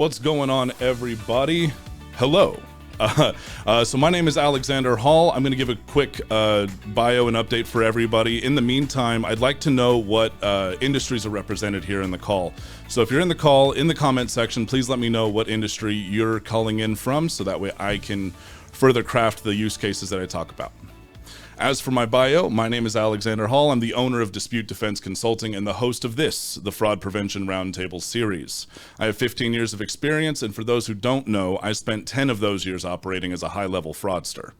What's going on, everybody? Hello. So my name is Alexander Hall. I'm going to give a quick bio and update for everybody. In the meantime, I'd like to know what industries are represented here in the call. So if you're in the call, in the comment section, please let me know what industry you're calling in from, so that way I can further craft the use cases that I talk about. As for my bio, my name is Alexander Hall. I'm the owner of Dispute Defense Consulting and the host of this, the Fraud Prevention Roundtable series. I have 15 years of experience, and for those who don't know, I spent 10 of those years operating as a high-level fraudster.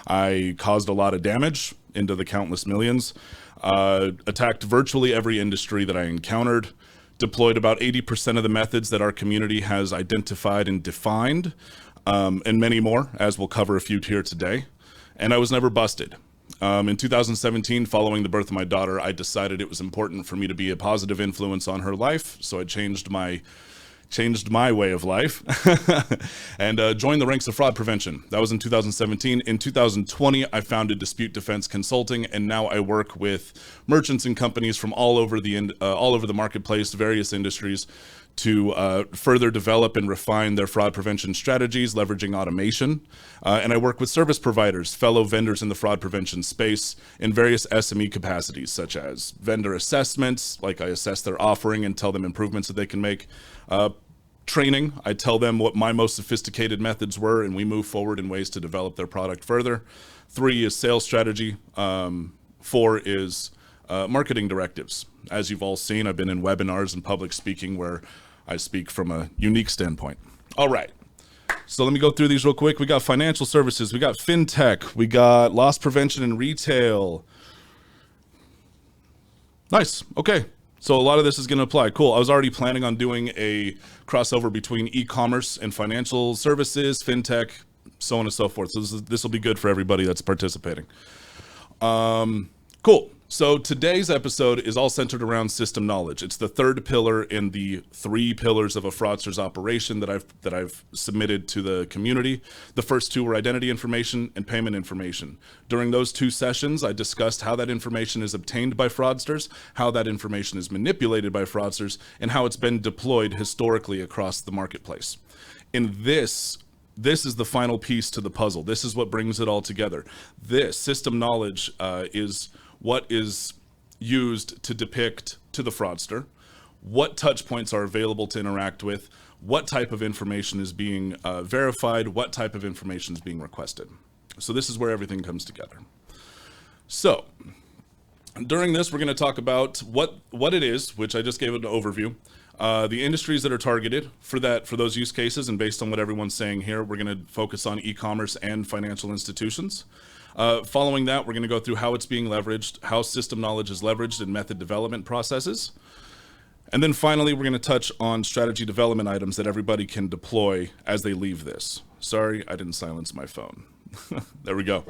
I caused a lot of damage into the countless millions, attacked virtually every industry that I encountered, deployed about 80% of the methods that our community has identified and defined, and many more, as we'll cover a few here today, and I was never busted. In 2017, following the birth of my daughter, I decided it was important for me to be a positive influence on her life, so I changed my way of life and joined the ranks of fraud prevention. That was in 2017. In 2020, I founded Dispute Defense Consulting, and now I work with merchants and companies from all over the marketplace, various industries, to further develop and refine their fraud prevention strategies, leveraging automation. And I work with service providers, fellow vendors in the fraud prevention space, in various SME capacities, such as vendor assessments, like I assess their offering and tell them improvements that they can make. Training, I tell them what my most sophisticated methods were, and we move forward in ways to develop their product further. 3 is sales strategy. 4 is marketing directives. As you've all seen, I've been in webinars and public speaking where I speak from a unique standpoint. All right, so let me go through these real quick. We got financial services, we got fintech, we got loss prevention and retail. Nice, okay. So a lot of this is going to apply. Cool. I was already planning on doing a crossover between e-commerce and financial services, fintech, so on and so forth. So this will be good for everybody that's participating. Cool. So today's episode is all centered around system knowledge. It's the third pillar in the 3 pillars of a fraudster's operation that I've submitted to the community. The first 2 were identity information and payment information. During those 2 sessions, I discussed how that information is obtained by fraudsters, how that information is manipulated by fraudsters, and how it's been deployed historically across the marketplace. In this is the final piece to the puzzle. This is what brings it all together. This system knowledge is what is used to depict to the fraudster what touch points are available to interact with, what type of information is being verified, what type of information is being requested. So this is where everything comes together. So during this, we're going to talk about what it is, which I just gave an overview, the industries that are targeted for those use cases, and based on what everyone's saying here, we're going to focus on e-commerce and financial institutions. Following that, we're going to go through how it's being leveraged, how system knowledge is leveraged in method development processes. And then finally, we're going to touch on strategy development items that everybody can deploy as they leave this. Sorry, I didn't silence my phone. There we go.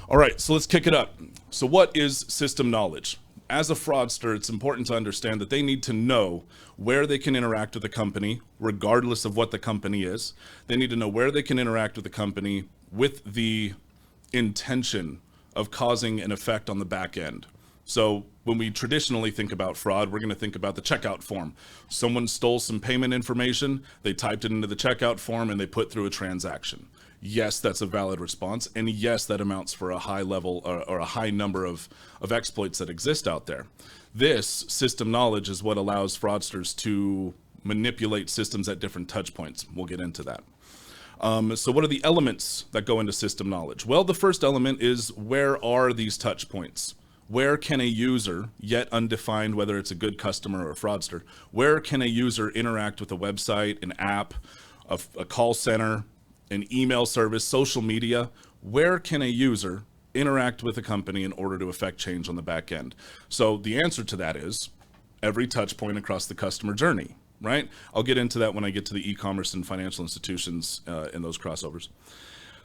All right, so let's kick it up. So what is system knowledge? As a fraudster, it's important to understand that they need to know where they can interact with a company, regardless of what the company is. They need to know where they can interact with the company with the intention of causing an effect on the back end. So when we traditionally think about fraud, we're going to think about the checkout form. Someone stole some payment information, they typed it into the checkout form, and they put through a transaction. Yes, that's a valid response, and yes, that amounts for a high level or a high number of exploits that exist out there. This system knowledge is what allows fraudsters to manipulate systems at different touch points. We'll get into that. So what are the elements that go into system knowledge? Well, the first element is, where are these touch points? Where can a user, yet undefined whether it's a good customer or a fraudster, where can a user interact with a website, an app, a call center, an email service, social media? Where can a user interact with a company in order to affect change on the back end? So the answer to that is every touch point across the customer journey. Right? I'll get into that when I get to the e-commerce and financial institutions in those crossovers.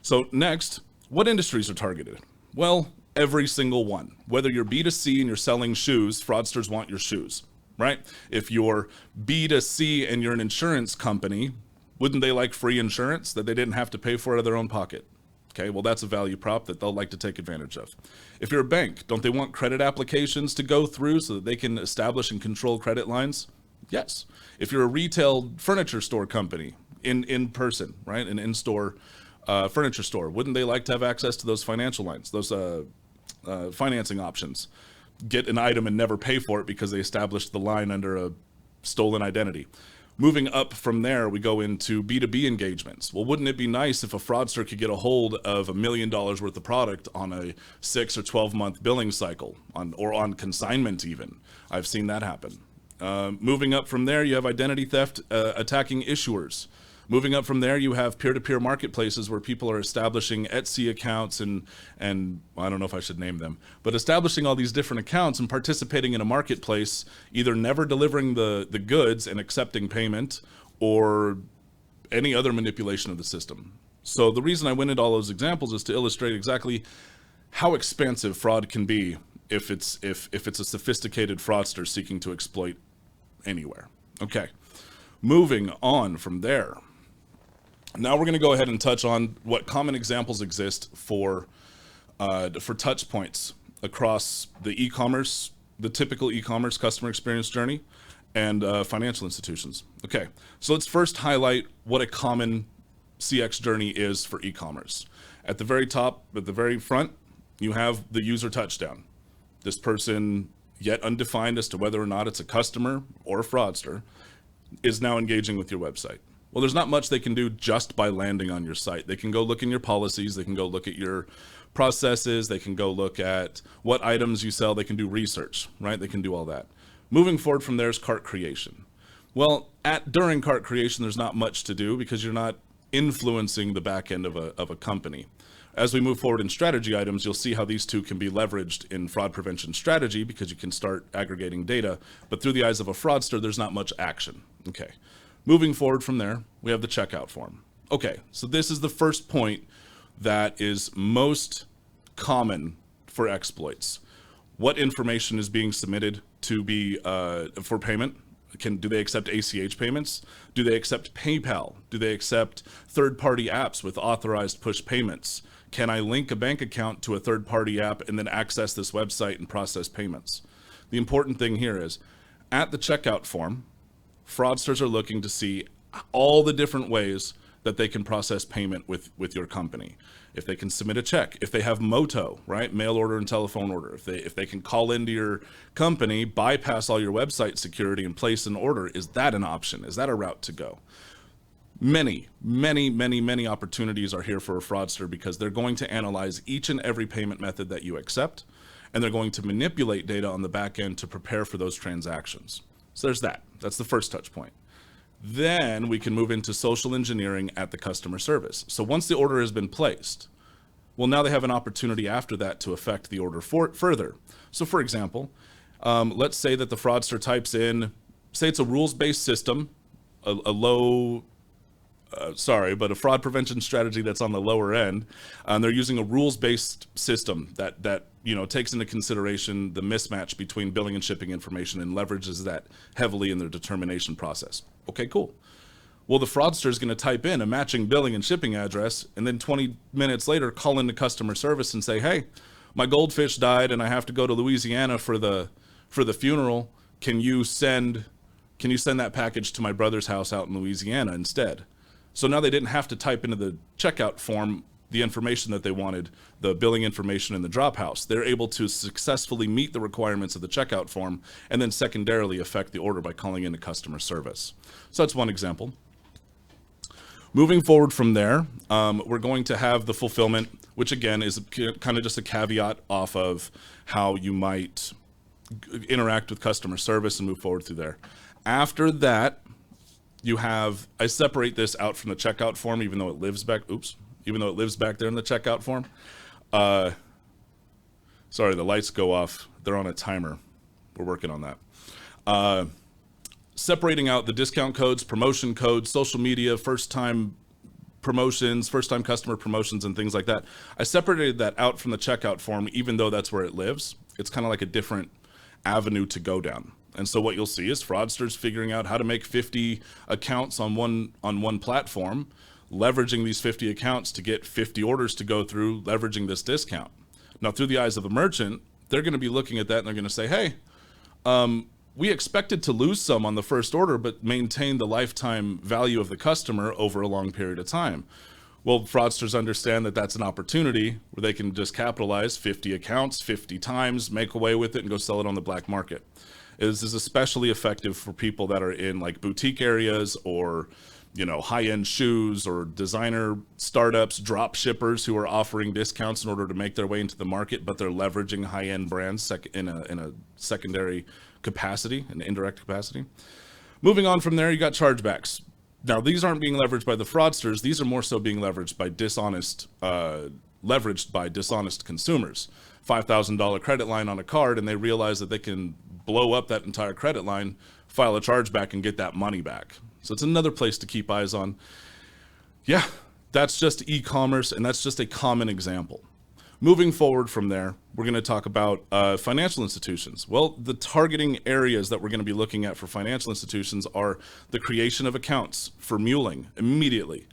So next, what industries are targeted? Well, every single one. Whether you're B2C and you're selling shoes, fraudsters want your shoes, right? If you're B2C and you're an insurance company, wouldn't they like free insurance that they didn't have to pay for out of their own pocket? Okay, well, that's a value prop that they'll like to take advantage of. If you're a bank, don't they want credit applications to go through so that they can establish and control credit lines? Yes. If you're a retail furniture store company in person, right, an in-store furniture store, wouldn't they like to have access to those financial lines, those financing options? Get an item and never pay for it because they established the line under a stolen identity. Moving up from there, we go into B2B engagements. Well, wouldn't it be nice if a fraudster could get a hold of $1 million worth of product on a 6 or 12-month billing cycle, or on consignment even? I've seen that happen. Moving up from there, you have identity theft attacking issuers. Moving up from there, you have peer-to-peer marketplaces where people are establishing Etsy accounts and I don't know if I should name them, but establishing all these different accounts and participating in a marketplace, either never delivering the goods and accepting payment, or any other manipulation of the system. So the reason I went into all those examples is to illustrate exactly how expansive fraud can be if it's a sophisticated fraudster seeking to exploit anywhere. Okay, moving on from there. Now we're going to go ahead and touch on what common examples exist for touch points across the e-commerce, the typical e-commerce customer experience journey, and financial institutions. Okay, so let's first highlight what a common CX journey is for e-commerce. At the very top, at the very front, you have the user touchdown. This person, yet undefined as to whether or not it's a customer or a fraudster, is now engaging with your website. Well, there's not much they can do just by landing on your site. They can go look in your policies, they can go look at your processes, they can go look at what items you sell, they can do research, right? They can do all that. Moving forward from there is cart creation. Well, during cart creation, there's not much to do because you're not influencing the back end of a company. As we move forward in strategy items, you'll see how these two can be leveraged in fraud prevention strategy because you can start aggregating data, but through the eyes of a fraudster, there's not much action. Okay. Moving forward from there, we have the checkout form. Okay, so this is the first point that is most common for exploits. What information is being submitted to be for payment? Do they accept ACH payments? Do they accept PayPal? Do they accept third-party apps with authorized push payments? Can I link a bank account to a third-party app and then access this website and process payments? The important thing here is, at the checkout form, fraudsters are looking to see all the different ways that they can process payment with your company. If they can submit a check, if they have MOTO, right, mail order and telephone order, if they can call into your company, bypass all your website security and place an order, is that an option? Is that a route to go? Many opportunities are here for a fraudster because they're going to analyze each and every payment method that you accept, and they're going to manipulate data on the back end to prepare for those transactions. So there's that. That's the first touch point. Then we can move into social engineering at the customer service. So once the order has been placed, well, now they have an opportunity after that to affect the order further. So for example, let's say that the fraudster types in, say it's a rules-based system, a fraud prevention strategy that's on the lower end. They're using a rules-based system that takes into consideration the mismatch between billing and shipping information and leverages that heavily in their determination process. Okay, cool. Well, the fraudster is going to type in a matching billing and shipping address, and then 20 minutes later call into customer service and say, hey, my goldfish died and I have to go to Louisiana for the funeral. Can you send that package to my brother's house out in Louisiana instead? So now they didn't have to type into the checkout form the information that they wanted, the billing information in the drop house. They're able to successfully meet the requirements of the checkout form and then secondarily affect the order by calling into customer service. So that's one example. Moving forward from there, we're going to have the fulfillment, which again is kind of just a caveat off of how you might interact with customer service and move forward through there. After that, I separate this out from the checkout form, even though it lives back there in the checkout form. Sorry, the lights go off. They're on a timer. We're working on that. Separating out the discount codes, promotion codes, social media, first-time promotions, first-time customer promotions, and things like that. I separated that out from the checkout form, even though that's where it lives. It's kind of like a different avenue to go down. And so what you'll see is fraudsters figuring out how to make 50 accounts on one platform, leveraging these 50 accounts to get 50 orders to go through, leveraging this discount. Now, through the eyes of a merchant, they're going to be looking at that and they're going to say, hey, we expected to lose some on the first order, but maintain the lifetime value of the customer over a long period of time. Well, fraudsters understand that that's an opportunity where they can just capitalize 50 accounts 50 times, make away with it, and go sell it on the black market. This is especially effective for people that are in like boutique areas, or high-end shoes, or designer startups, drop shippers who are offering discounts in order to make their way into the market, but they're leveraging high-end brands in a secondary capacity, an indirect capacity. Moving on from there, you got chargebacks. Now, these aren't being leveraged by the fraudsters. These are more so being leveraged by dishonest consumers. $5,000 credit line on a card, and they realize that they can blow up that entire credit line, file a chargeback, and get that money back. So it's another place to keep eyes on. Yeah, that's just e-commerce, and that's just a common example. Moving forward from there, we're going to talk about financial institutions. Well, the targeting areas that we're going to be looking at for financial institutions are the creation of accounts for muling immediately.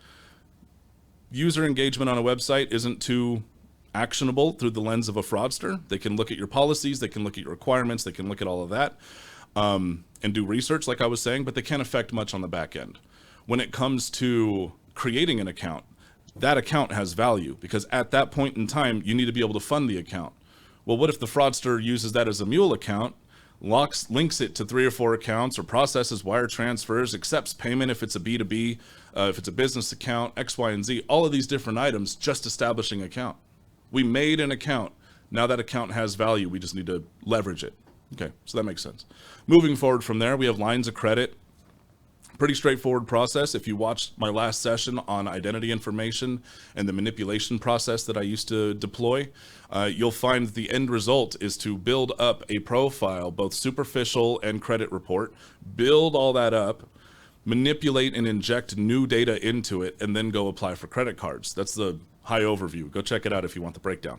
User engagement on a website isn't too actionable through the lens of a fraudster. They can look at your policies, they can look at your requirements, they can look at all of that, and do research, like I was saying, but they can't affect much on the back end. When it comes to creating an account, that account has value, because at that point in time, you need to be able to fund the account. Well, what if the fraudster uses that as a mule account, links it to 3 or 4 accounts, or processes wire transfers, accepts payment if it's a B2B, if it's a business account, X, Y, and Z, all of these different items, just establishing account. We made an account. Now that account has value. We just need to leverage it. Okay, so that makes sense. Moving forward from there, we have lines of credit. Pretty straightforward process. If you watched my last session on identity information and the manipulation process that I used to deploy, you'll find the end result is to build up a profile, both superficial and credit report, build all that up, manipulate and inject new data into it, and then go apply for credit cards. That's the high overview. Go check it out if you want the breakdown.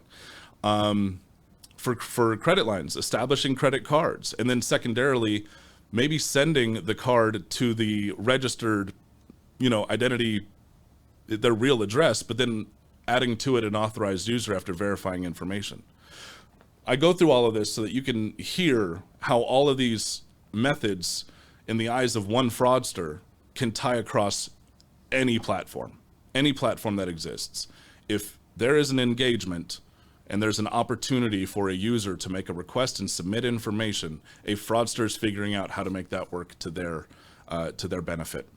For credit lines, establishing credit cards, and then secondarily, maybe sending the card to the registered, identity, their real address, but then adding to it an authorized user after verifying information. I go through all of this so that you can hear how all of these methods, in the eyes of one fraudster, can tie across any platform that exists. If there is an engagement and there's an opportunity for a user to make a request and submit information, a fraudster is figuring out how to make that work to their benefit.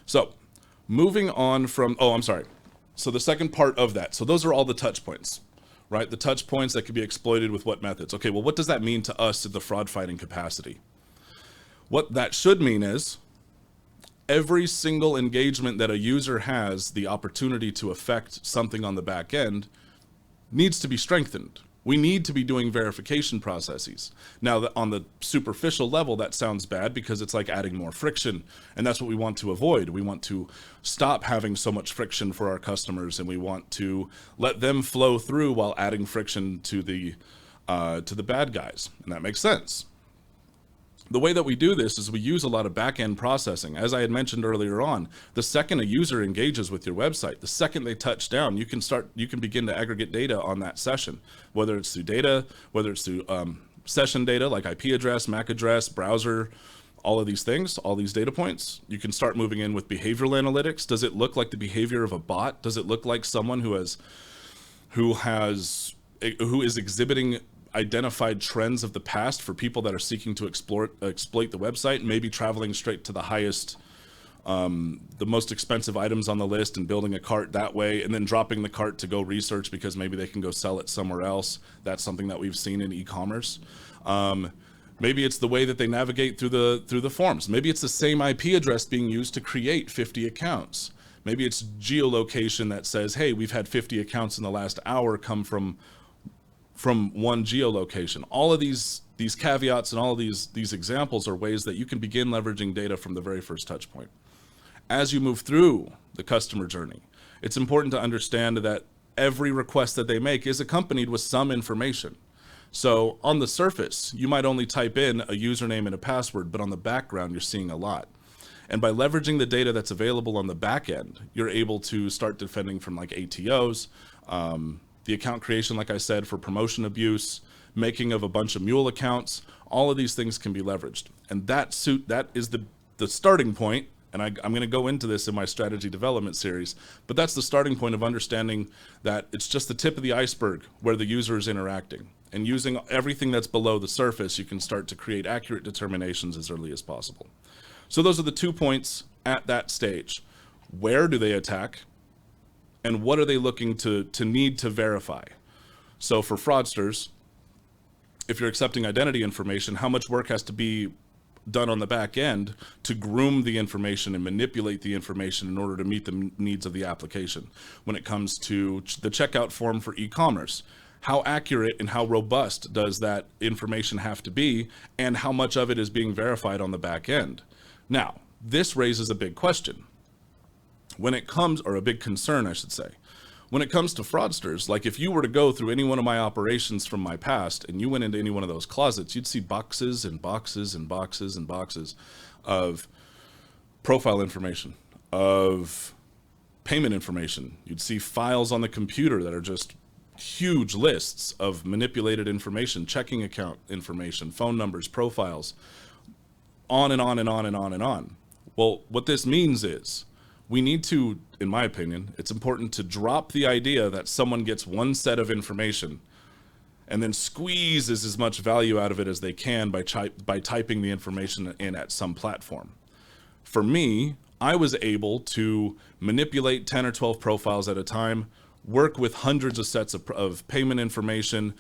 So moving on from, so the second part of that, so those are all the touch points, right? The touch points that could be exploited with what methods? Okay, well, what does that mean to us in the fraud fighting capacity? What that should mean is every single engagement that a user has the opportunity to affect something on the back end needs to be strengthened. We need to be doing verification processes. Now, on the superficial level, that sounds bad because it's like adding more friction, and that's what we want to avoid. We want to stop having so much friction for our customers, and we want to let them flow through while adding friction to the bad guys, and that makes sense. The way that we do this is we use a lot of back-end processing. As I had mentioned earlier on, the second a user engages with your website, the second they touch down, you can begin to aggregate data on that session, whether it's through data, whether it's through session data like IP address, MAC address, browser, all of these things, all these data points. You can start moving in with behavioral analytics. Does it look like the behavior of a bot? Does it look like someone who is exhibiting identified trends of the past for people that are seeking to exploit the website, maybe traveling straight to the highest, the most expensive items on the list and building a cart that way, and then dropping the cart to go research because maybe they can go sell it somewhere else. That's something that we've seen in e-commerce. Maybe it's the way that they navigate through the forms. Maybe it's the same IP address being used to create 50 accounts. Maybe it's geolocation that says, hey, we've had 50 accounts in the last hour come from one geolocation. All of these caveats and all of these examples are ways that you can begin leveraging data from the very first touch point. As you move through the customer journey, it's important to understand that every request that they make is accompanied with some information. So on the surface, you might only type in a username and a password, but on the background, you're seeing a lot. And by leveraging the data that's available on the back end, you're able to start defending from like ATOs, the account creation, like I said, for promotion abuse, making of a bunch of mule accounts. All of these things can be leveraged. And that is the starting point. And I'm going to go into this in my strategy development series, but that's the starting point of understanding that it's just the tip of the iceberg where the user is interacting. And using everything that's below the surface, you can start to create accurate determinations as early as possible. So those are the 2 points at that stage. Where do they attack? And what are they looking to need to verify? So for fraudsters, if you're accepting identity information, how much work has to be done on the back end to groom the information and manipulate the information in order to meet the needs of the application? When it comes to the checkout form for e-commerce, how accurate and how robust does that information have to be, and how much of it is being verified on the back end? Now, this raises a big question. When it comes, or a big concern, I should say, when it comes to fraudsters, like if you were to go through any one of my operations from my past and you went into any one of those closets, you'd see boxes and boxes and boxes and boxes of profile information, of payment information. You'd see files on the computer that are just huge lists of manipulated information, checking account information, phone numbers, profiles, on and on and on and on and on. Well, what this means is we need to, in my opinion, it's important to drop the idea that someone gets one set of information and then squeezes as much value out of it as they can by typing the information in at some platform. For me, I was able to manipulate 10 or 12 profiles at a time, work with hundreds of sets of payment information,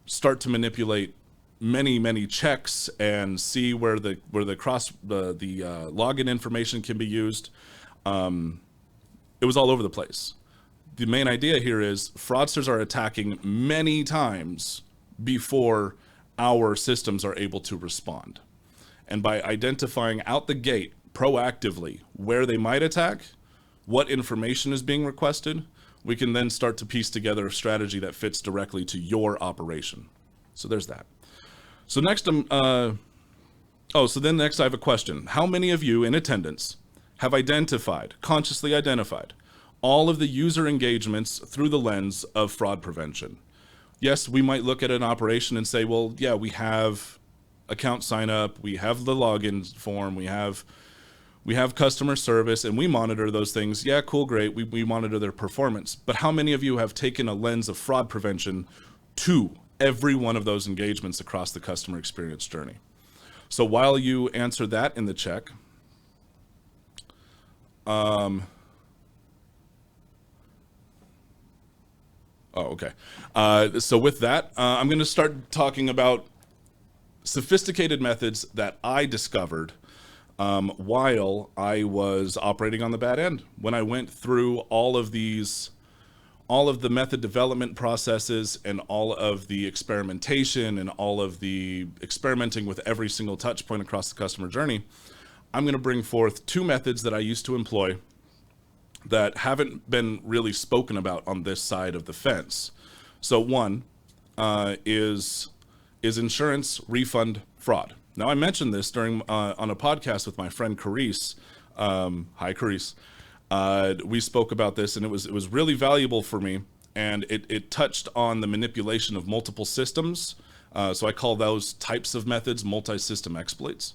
start to manipulate many checks and see where the login information can be used. It was all over the place. The main idea here is fraudsters are attacking many times before our systems are able to respond. And by identifying out the gate proactively where they might attack, what information is being requested, we can then start to piece together a strategy that fits directly to your operation. So there's that. So next, next I have a question. How many of you in attendance have consciously identified all of the user engagements through the lens of fraud prevention? Yes, we might look at an operation and say, well, yeah, we have account sign up, we have the login form, we have customer service, and we monitor those things. Yeah, cool, great. We monitor their performance. But how many of you have taken a lens of fraud prevention to every one of those engagements across the customer experience journey? So while you answer that in the check, so with that, I'm going to start talking about sophisticated methods that I discovered while I was operating on the bad end. When I went through all of the method development processes and all of the experimentation and all of the experimenting with every single touch point across the customer journey, I'm going to bring forth 2 methods that I used to employ that haven't been really spoken about on this side of the fence. So one is insurance refund fraud. Now I mentioned this during on a podcast with my friend Carice. Hi Carice. We spoke about this, and it was really valuable for me, and it touched on the manipulation of multiple systems. So I call those types of methods multi-system exploits.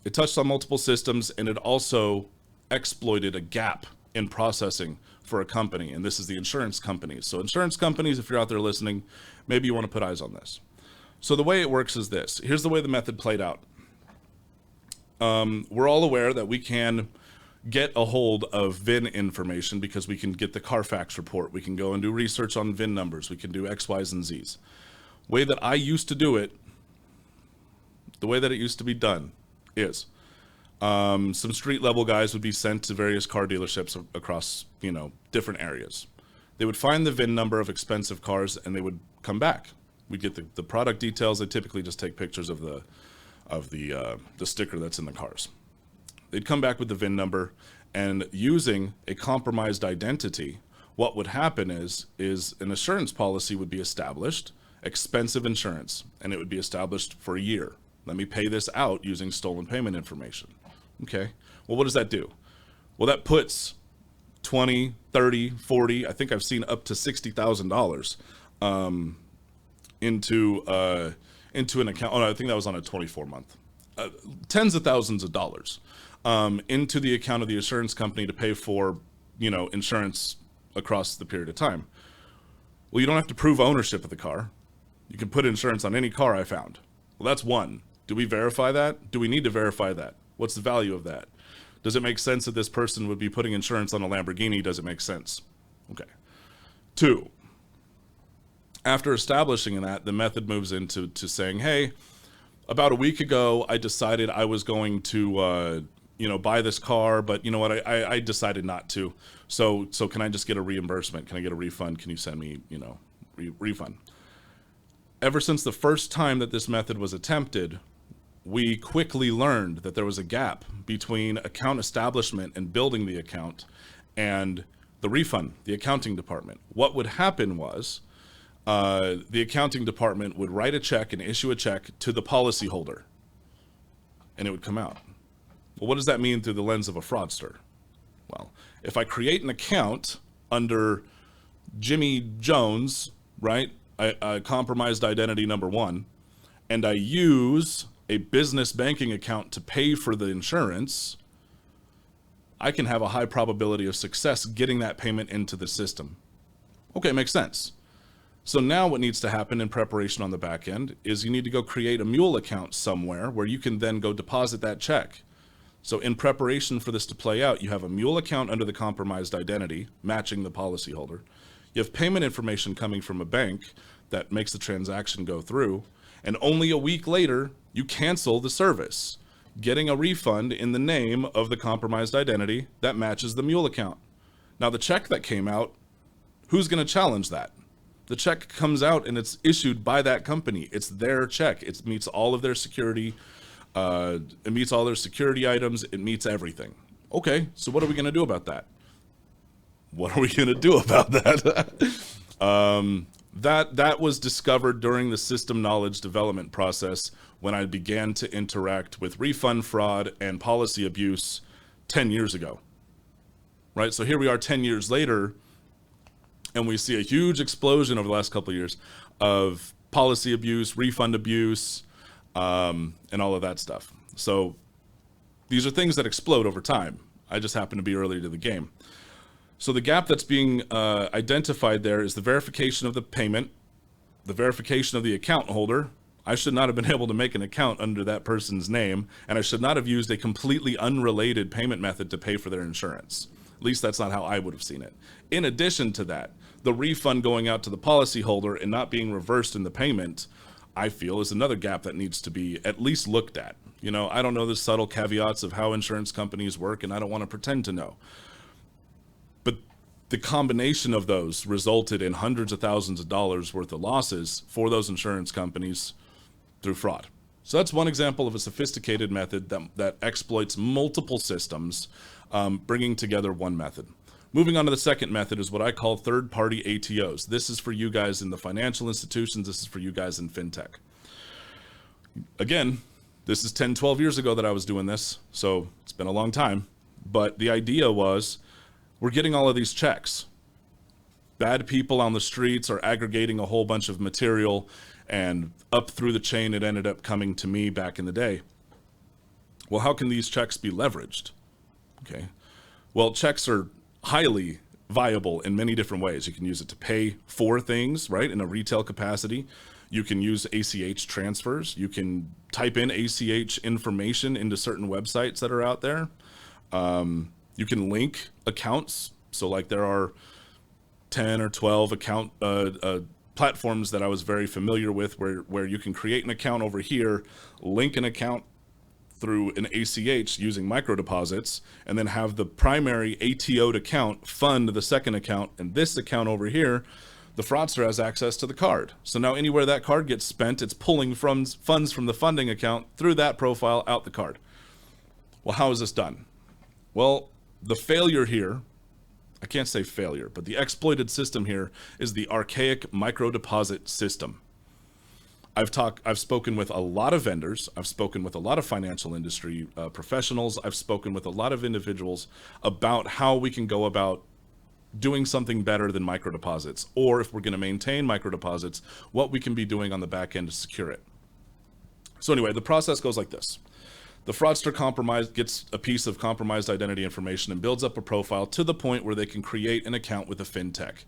It touched on multiple systems, and it also exploited a gap in processing for a company, and this is the insurance companies. So insurance companies, if you're out there listening, maybe you want to put eyes on this. So the way it works is this. Here's the way the method played out. We're all aware that we can get a hold of VIN information because we can get the Carfax report. We can go and do research on VIN numbers. We can do X, Y's, and Z's. Way that I used to do it, the way that it used to be done is some street level guys would be sent to various car dealerships across, different areas. They would find the VIN number of expensive cars and they would come back. We'd get the product details. They typically just take pictures of the sticker that's in the cars. They'd come back with the VIN number, and using a compromised identity, what would happen is an assurance policy would be established, expensive insurance, and it would be established for a year. Let me pay this out using stolen payment information. Okay, well, what does that do? Well, that puts 20, 30, 40, I think I've seen up to $60,000 into an account. Oh, no, I think that was on a 24-month, tens of thousands of dollars into the account of the insurance company to pay for, insurance across the period of time. Well, you don't have to prove ownership of the car. You can put insurance on any car I found. Well, that's one. Do we verify that? Do we need to verify that? What's the value of that? Does it make sense that this person would be putting insurance on a Lamborghini? Does it make sense? Okay. 2, after establishing that, the method moves into saying, hey, about a week ago, I decided I was going to, buy this car, but you know what? I decided not to. So can I just get a reimbursement? Can I get a refund? Can you send me, refund? Ever since the first time that this method was attempted, we quickly learned that there was a gap between account establishment and building the account and the refund, the accounting department. What would happen was the accounting department would write a check and issue a check to the policyholder, and it would come out. Well, what does that mean through the lens of a fraudster? Well, if I create an account under Jimmy Jones, right, a compromised identity number 1, and I use a business banking account to pay for the insurance, I can have a high probability of success getting that payment into the system. Okay, makes sense. So now what needs to happen in preparation on the back end is you need to go create a mule account somewhere where you can then go deposit that check. So in preparation for this to play out, you have a mule account under the compromised identity, matching the policyholder. You have payment information coming from a bank that makes the transaction go through. And only a week later, you cancel the service, getting a refund in the name of the compromised identity that matches the mule account. Now the check that came out, who's going to challenge that? The check comes out and it's issued by that company. It's their check. It meets all of their security. It meets all their security items. It meets everything. Okay, so what are we going to do about that? What are we going to do about that? That was discovered during the system knowledge development process when I began to interact with refund fraud and policy abuse 10 years ago. Right? So here we are 10 years later, and we see a huge explosion over the last couple of years of policy abuse, refund abuse, and all of that stuff. So these are things that explode over time. I just happen to be early to the game. So the gap that's being identified there is the verification of the payment, the verification of the account holder. I should not have been able to make an account under that person's name, and I should not have used a completely unrelated payment method to pay for their insurance. At least that's not how I would have seen it. In addition to that, the refund going out to the policyholder and not being reversed in the payment, I feel, is another gap that needs to be at least looked at. I don't know the subtle caveats of how insurance companies work, and I don't want to pretend to know. But the combination of those resulted in hundreds of thousands of dollars worth of losses for those insurance companies through fraud. So that's one example of a sophisticated method that exploits multiple systems, bringing together one method. Moving on to the second method is what I call third-party ATOs. This is for you guys in the financial institutions. This is for you guys in fintech. Again, this is 10, 12 years ago that I was doing this, so it's been a long time. But the idea was, we're getting all of these checks. Bad people on the streets are aggregating a whole bunch of material, and up through the chain, it ended up coming to me back in the day. Well, how can these checks be leveraged? Okay. Well, checks are highly viable in many different ways. You can use it to pay for things, right, in a retail capacity. You can use ACH transfers. You can type in ACH information into certain websites that are out there. You can link accounts. So like there are 10 or 12 account platforms that I was very familiar with where you can create an account over here, link an account through an ACH using micro deposits, and then have the primary ATO'd account fund the second account, and this account over here, the fraudster has access to the card. So now anywhere that card gets spent, it's pulling funds from the funding account through that profile out the card. Well, how is this done? Well, the failure here, I can't say failure, but the exploited system here is the archaic micro deposit system. I've spoken with a lot of vendors. I've spoken with a lot of financial industry professionals. I've spoken with a lot of individuals about how we can go about doing something better than microdeposits, or if we're going to maintain microdeposits, what we can be doing on the back end to secure it. So anyway, the process goes like this. The fraudster gets a piece of compromised identity information and builds up a profile to the point where they can create an account with a fintech,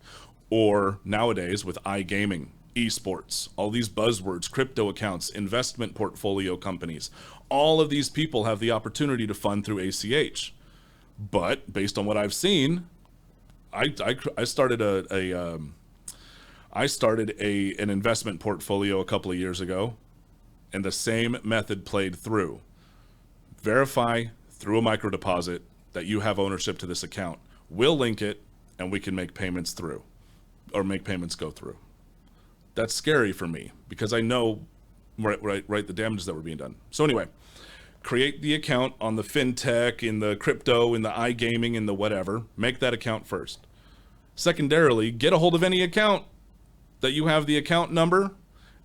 or nowadays with iGaming, esports, all these buzzwords, crypto accounts, investment portfolio companies. All of these people have the opportunity to fund through ACH. But based on what I've seen, I started an investment portfolio a couple of years ago, and the same method played through. Verify through a microdeposit that you have ownership to this account. We'll link it, and we can make payments through, or make payments go through. That's scary for me because I know right the damages that were being done. So anyway, create the account on the fintech, in the crypto, in the iGaming, in the whatever. Make that account first. Secondarily, get a hold of any account that you have the account number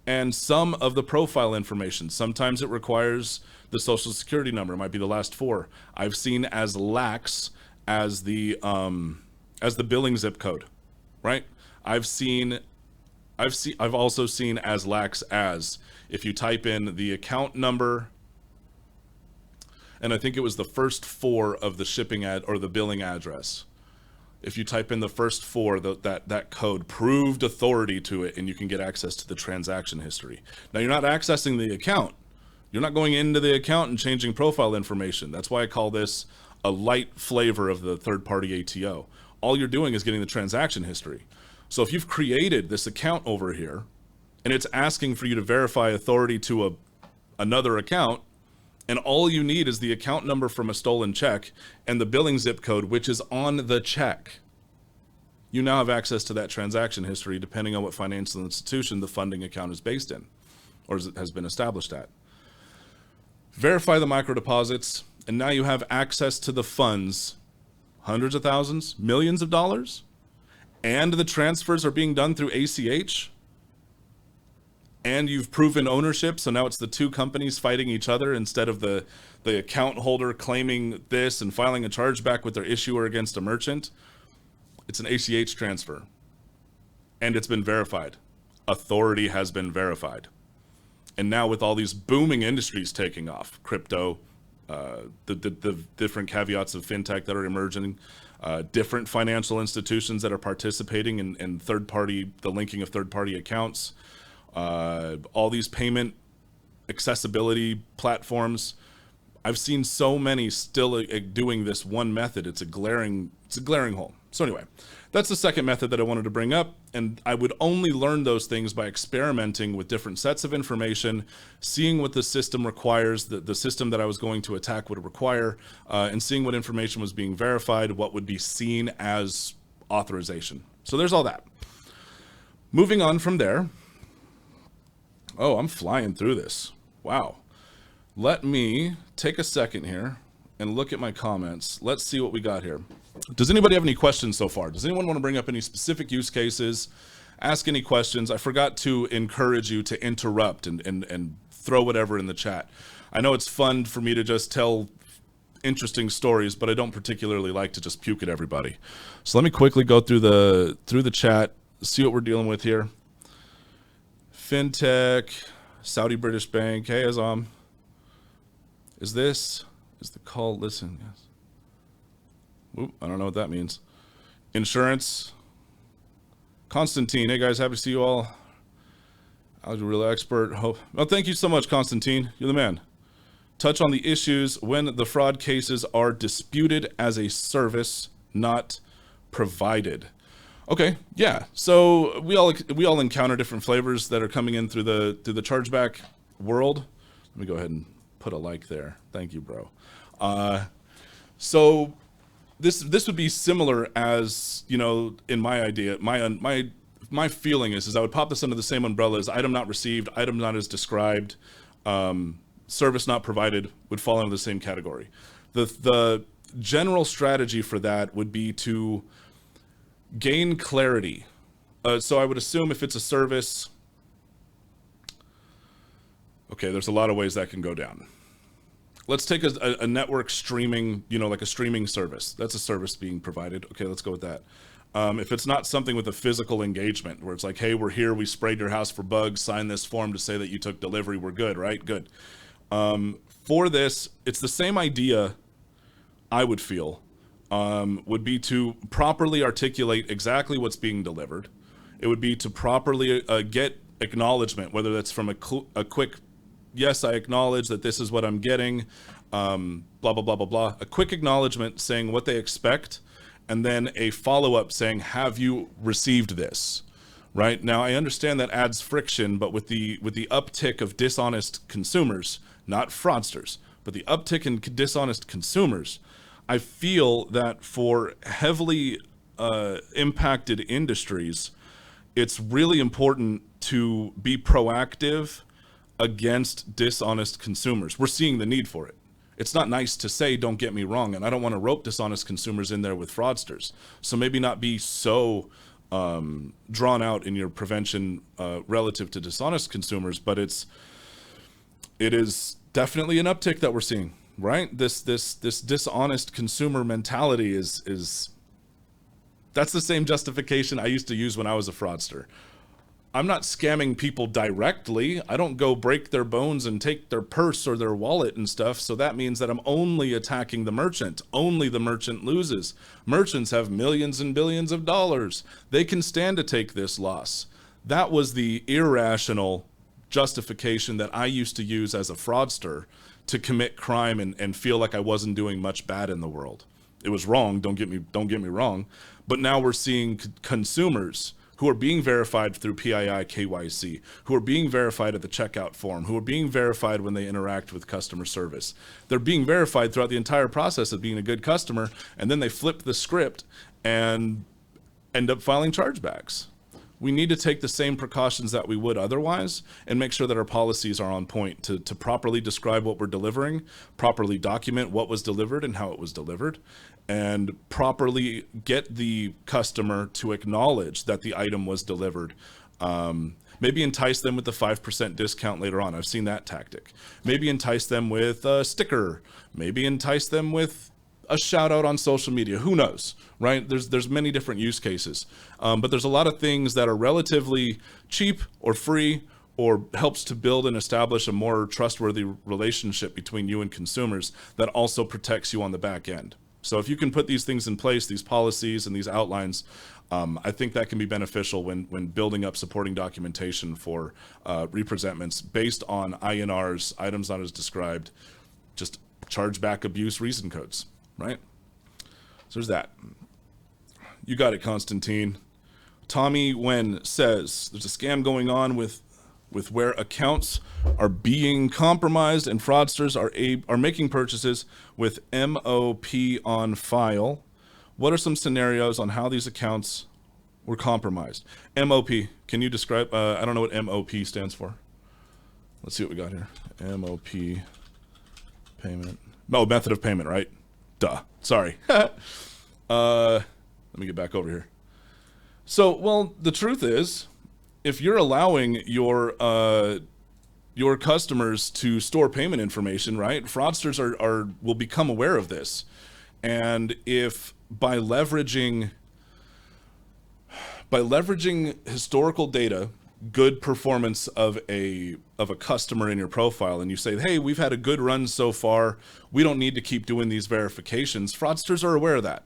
and some of the profile information. Sometimes it requires the social security number. It might be the last four. I've seen as lax as the billing zip code, right? I've also seen as lax as if you type in the account number, and I think it was the first four of the shipping or the billing address. If you type in the first four, that code, proved authority to it, and you can get access to the transaction history. Now, you're not accessing the account. You're not going into the account and changing profile information. That's why I call this a light flavor of the third-party ATO. All you're doing is getting the transaction history. So if you've created this account over here, and it's asking for you to verify authority to another account, and all you need is the account number from a stolen check and the billing zip code, which is on the check, you now have access to that transaction history depending on what financial institution the funding account is based in or has been established at. Verify the microdeposits, and now you have access to the funds, hundreds of thousands, millions of dollars, and the transfers are being done through ACH. And you've proven ownership, so now it's the two companies fighting each other instead of the account holder claiming this and filing a chargeback with their issuer against a merchant. It's an ACH transfer, and it's been verified. Authority has been verified. And now with all these booming industries taking off, crypto, the different caveats of fintech that are emerging, different financial institutions that are participating in the linking of third-party accounts, all these payment accessibility platforms. I've seen so many still doing this one method. It's a glaring hole. So anyway, that's the second method that I wanted to bring up, and I would only learn those things by experimenting with different sets of information, seeing what the system requires, the system that I was going to attack would require, and seeing what information was being verified, what would be seen as authorization. So there's all that. Moving on from there. Oh, I'm flying through this. Wow. Let me take a second here and look at my comments. Let's see what we got here. Does anybody have any questions so far? Does anyone want to bring up any specific use cases? Ask any questions? I forgot to encourage you to interrupt and throw whatever in the chat. I know it's fun for me to just tell interesting stories, but I don't particularly like to just puke at everybody. So let me quickly go through the chat, see what we're dealing with here. Fintech, Saudi British Bank. Hey, Azam. Is the call listen? Yes. Oop, I don't know what that means. Insurance. Constantine. Hey guys, happy to see you all. Algebra expert. Hope. Oh, thank you so much, Constantine. You're the man. Touch on the issues when the fraud cases are disputed as a service, not provided. Okay, yeah. So we all encounter different flavors that are coming in through the chargeback world. Let me go ahead and put a like there. Thank you, bro. So this would be similar as, you know, in my idea, my feeling is I would pop this under the same umbrella as item not received, item not as described, service not provided would fall into the same category. The general strategy for that would be to gain clarity. So I would assume if it's a service, okay, there's a lot of ways that can go down. Let's take a network streaming, you know, like a streaming service. That's a service being provided. Okay, let's go with that. If it's not something with a physical engagement where it's like, hey, we're here, we sprayed your house for bugs, sign this form to say that you took delivery, we're good, right? Good. For this, it's the same idea, I would feel, would be to properly articulate exactly what's being delivered. It would be to properly get acknowledgement, whether that's from a quick, yes, I acknowledge that this is what I'm getting, blah, blah, blah, blah, blah. A quick acknowledgement saying what they expect, and then a follow-up saying, have you received this? Right? Now, I understand that adds friction, but with the uptick of dishonest consumers, not fraudsters, but the uptick in dishonest consumers, I feel that for heavily impacted industries, it's really important to be proactive against dishonest consumers. We're seeing the need for it. It's not nice to say, don't get me wrong, and I don't want to rope dishonest consumers in there with fraudsters. So maybe not be so drawn out in your prevention relative to dishonest consumers, but it is definitely an uptick that we're seeing, right? This dishonest consumer mentality is that's the same justification I used to use when I was a fraudster. I'm not scamming people directly. I don't go break their bones and take their purse or their wallet and stuff. So that means that I'm only attacking the merchant. Only the merchant loses. Merchants have millions and billions of dollars. They can stand to take this loss. That was the irrational justification that I used to use as a fraudster to commit crime and feel like I wasn't doing much bad in the world. It was wrong. Don't get me wrong. But now we're seeing consumers who are being verified through PII KYC, who are being verified at the checkout form, who are being verified when they interact with customer service. They're being verified throughout the entire process of being a good customer, and then they flip the script and end up filing chargebacks. We need to take the same precautions that we would otherwise and make sure that our policies are on point to properly describe what we're delivering, properly document what was delivered and how it was delivered, and properly get the customer to acknowledge that the item was delivered. Maybe entice them with the 5% discount later on. I've seen that tactic. Maybe entice them with a sticker. Maybe entice them with a shout out on social media. Who knows, right? There's many different use cases. But there's a lot of things that are relatively cheap or free or helps to build and establish a more trustworthy relationship between you and consumers that also protects you on the back end. So if you can put these things in place, these policies and these outlines, I think that can be beneficial when building up supporting documentation for representments based on INRs, items not as described, just chargeback abuse reason codes, right? So there's that. You got it, Constantine. Tommy Wen says there's a scam going on with where accounts are being compromised and fraudsters are making purchases with MOP on file. What are some scenarios on how these accounts were compromised? MOP, can you describe? I don't know what MOP stands for. Let's see what we got here. MOP payment. Oh, method of payment, right? Duh. Sorry. Let me get back over here. So, well, the truth is, if you're allowing your customers to store payment information, right? Fraudsters will become aware of this, and if by leveraging historical data, good performance of a customer in your profile, and you say, hey, we've had a good run so far, we don't need to keep doing these verifications. Fraudsters are aware of that.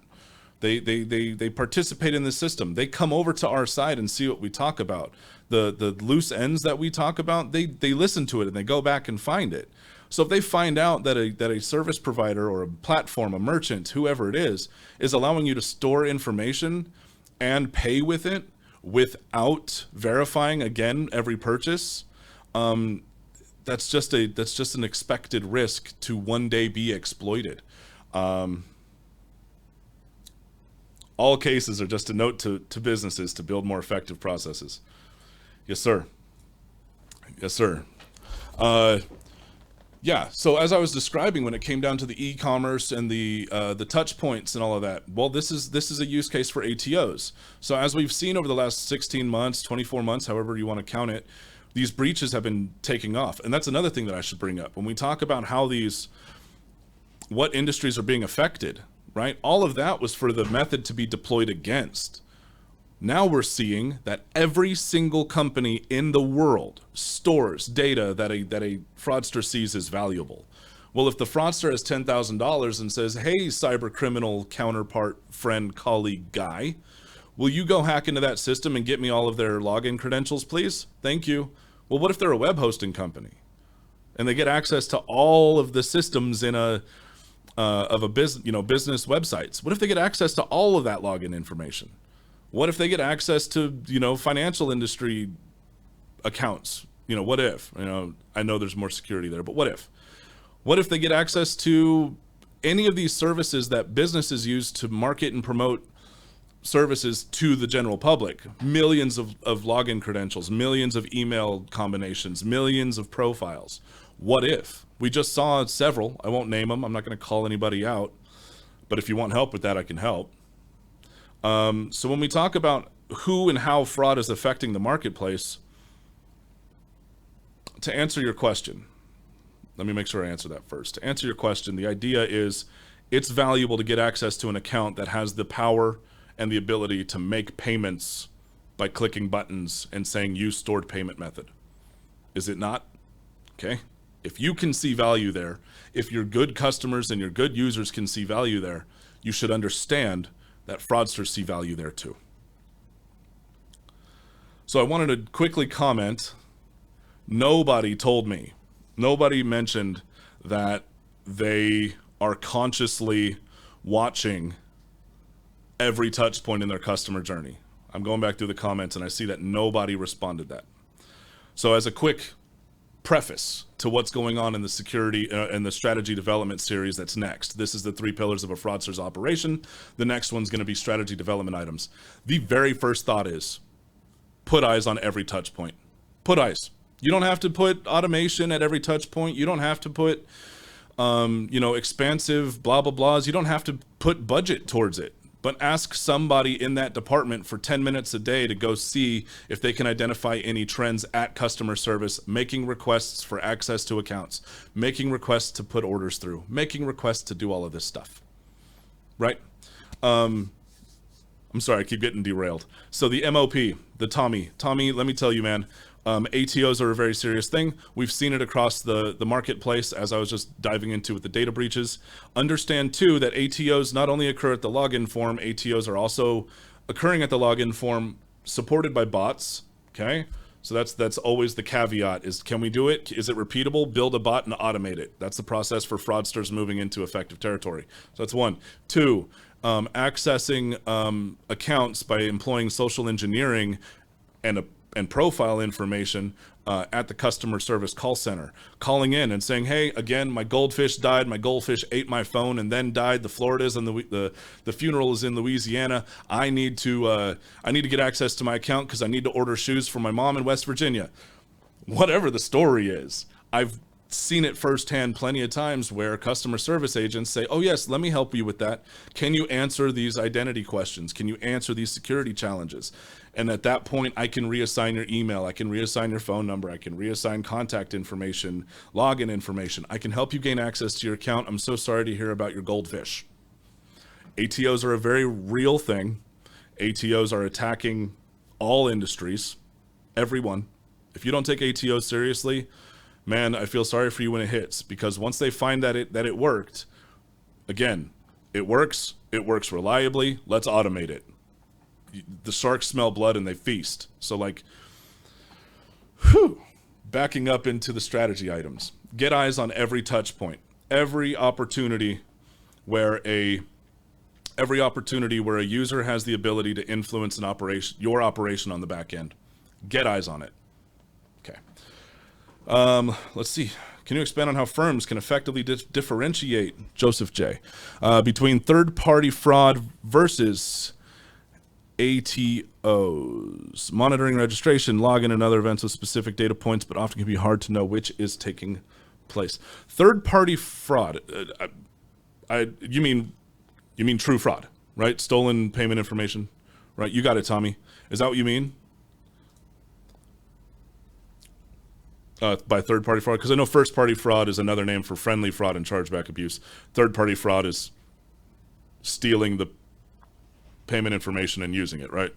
They participate in the system. They come over to our side and see what we talk about. The loose ends that we talk about, they listen to it and they go back and find it. So if they find out that a service provider or a platform, a merchant, whoever it is allowing you to store information and pay with it without verifying again every purchase, that's just an expected risk to one day be exploited. All cases are just a note to businesses to build more effective processes. Yes, sir. Yes, sir. Yeah, so as I was describing, when it came down to the e-commerce and the touch points and all of that, well, this is a use case for ATOs. So as we've seen over the last 16 months, 24 months, however you want to count it, these breaches have been taking off. And that's another thing that I should bring up. When we talk about what industries are being affected, right? All of that was for the method to be deployed against. Now we're seeing that every single company in the world stores data that a fraudster sees as valuable. Well, if the fraudster has $10,000 and says, hey, cyber criminal counterpart, friend, colleague, guy, will you go hack into that system and get me all of their login credentials, please? Thank you. Well, what if they're a web hosting company and they get access to all of the systems in a business websites? What if they get access to all of that login information? What if they get access to, financial industry accounts? What if? I know there's more security there, but what if? What if they get access to any of these services that businesses use to market and promote services to the general public? Millions of login credentials, millions of email combinations, millions of profiles. What if? We just saw several. I won't name them. I'm not going to call anybody out. But if you want help with that, I can help. So when we talk about who and how fraud is affecting the marketplace, to answer your question, let me make sure I answer that first. To answer your question, the idea is it's valuable to get access to an account that has the power and the ability to make payments by clicking buttons and saying use stored payment method. Is it not? Okay. If you can see value there, if your good customers and your good users can see value there, you should understand that fraudsters see value there too. So I wanted to quickly comment. Nobody mentioned that they are consciously watching every touch point in their customer journey. I'm going back through the comments and I see that nobody responded that. So as a quick preface to what's going on in the security and the strategy development series that's next. This is the 3 pillars of a fraudster's operation. The next one's going to be strategy development items. The very first thought is put eyes on every touch point. Put eyes. You don't have to put automation at every touch point. You don't have to put, expansive blah, blah, blahs. You don't have to put budget towards it. But ask somebody in that department for 10 minutes a day to go see if they can identify any trends at customer service, making requests for access to accounts, making requests to put orders through, making requests to do all of this stuff, right? I'm sorry, I keep getting derailed. So the MOP, the Tommy, let me tell you, man, ATOs are a very serious thing. We've seen it across the marketplace, as I was just diving into with the data breaches. Understand too that ATOs not only occur at the login form, ATOs are also occurring at the login form supported by bots. Okay, so that's always the caveat: is can we do it? Is it repeatable? Build a bot and automate it. That's the process for fraudsters moving into effective territory. So that's 1. 2, accessing accounts by employing social engineering and profile information at the customer service call center, calling in and saying, hey, again, my goldfish died, my goldfish ate my phone and then died, the Florida's and the funeral is in Louisiana, I need to get access to my account because I need to order shoes for my mom in West Virginia. Whatever the story is, I've seen it firsthand plenty of times where customer service agents say, oh yes, let me help you with that. Can you answer these identity questions? Can you answer these security challenges? And at that point, I can reassign your email. I can reassign your phone number. I can reassign contact information, login information. I can help you gain access to your account. I'm so sorry to hear about your goldfish. ATOs are a very real thing. ATOs are attacking all industries, everyone. If you don't take ATOs seriously, man, I feel sorry for you when it hits, because once they find that it worked, again, it works reliably, let's automate it. The sharks smell blood and they feast. So backing up into the strategy items, get eyes on every touch point, every opportunity where a user has the ability to influence your operation on the back end. Get eyes on it. Okay. Let's see. Can you expand on how firms can effectively differentiate, Joseph J., between third-party fraud versus ATOs? Monitoring registration, login, and other events with specific data points, but often can be hard to know which is taking place. Third-party fraud. You mean true fraud, right? Stolen payment information, right? You got it, Tommy. Is that what you mean? By third-party fraud? Because I know first-party fraud is another name for friendly fraud and chargeback abuse. Third-party fraud is stealing the payment information and using it, right?